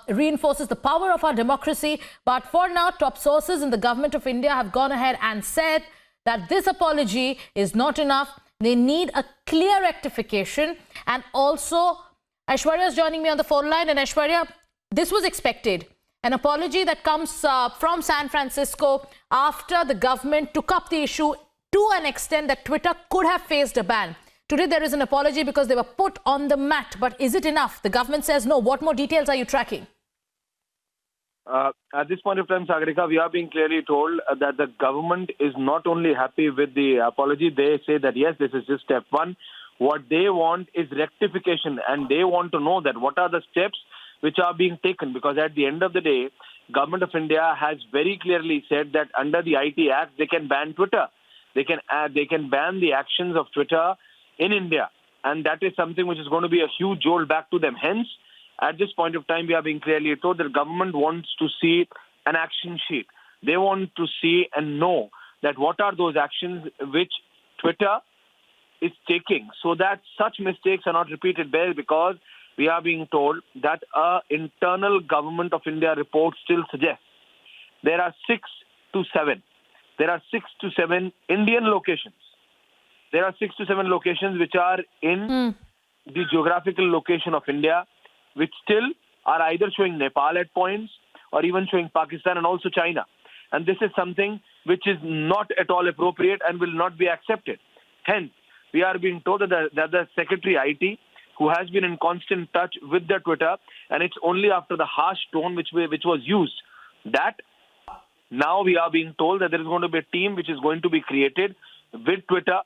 reinforces the power of our democracy. But for now, top sources in the government of India have gone ahead and said that this apology is not enough. They need a clear rectification. And also, Aishwarya is joining me on the phone line. And Aishwarya, this was expected. An apology that comes from San Francisco after the government took up the issue to an extent that Twitter could have faced a ban. Today, there is an apology because they were put on the mat. But is it enough? The government says no. What more details are you tracking? At this point of time, Sagarika, we are being clearly told that the government is not only happy with the apology. They say that, yes, this is just step one. What they want is rectification, and they want to know that what are the steps which are being taken. Because at the end of the day, Government of India has very clearly said that under the IT Act, they can ban Twitter. They can ban the actions of Twitter in India. And that is something which is going to be a huge jolt back to them. Hence, at this point of time, we are being clearly told that the government wants to see an action sheet. They want to see and know that what are those actions which Twitter is taking so that such mistakes are not repeated there, because we are being told that an internal Government of India report still suggests there are 6 to 7. There are 6 to 7 Indian locations. There are 6 to 7 locations which are in the geographical location of India, which still are either showing Nepal at points or even showing Pakistan and also China. And this is something which is not at all appropriate and will not be accepted. Hence, we are being told that the Secretary IT, who has been in constant touch with the Twitter, and it's only after the harsh tone which was used, that now we are being told that there is going to be a team which is going to be created with Twitter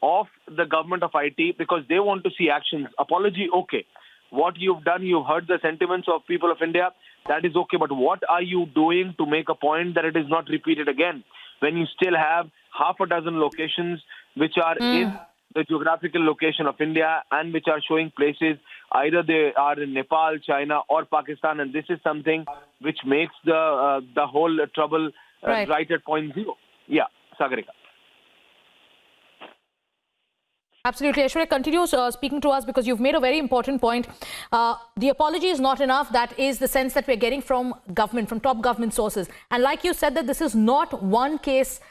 of the government of IT, because they want to see actions. Apology, okay. What you've done, you've heard the sentiments of people of India, that is okay. But what are you doing to make a point that it is not repeated again, when you still have half a dozen locations which are in the geographical location of India and which are showing places either they are in Nepal, China or Pakistan, and this is something which makes the whole trouble right at point zero. Yeah, Sagarika. Absolutely. Aishwarya, continue speaking to us, because you've made a very important point. The apology is not enough. That is the sense that we're getting from government, from top government sources. And like you said, that this is not one case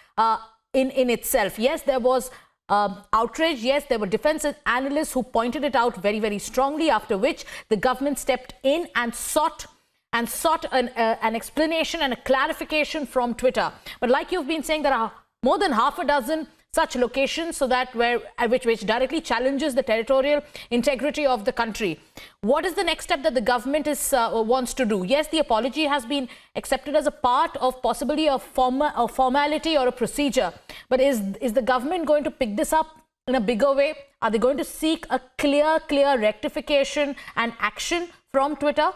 in itself. Yes, there was outrage. Yes, there were defense analysts who pointed it out very, very strongly, after which the government stepped in and sought an explanation and a clarification from Twitter. But like you've been saying, there are more than half a dozen such locations, so that which directly challenges the territorial integrity of the country. What is the next step that the government wants to do? Yes, the apology has been accepted as a part of possibly a formality or a procedure. But is the government going to pick this up in a bigger way? Are they going to seek a clear rectification and action from Twitter?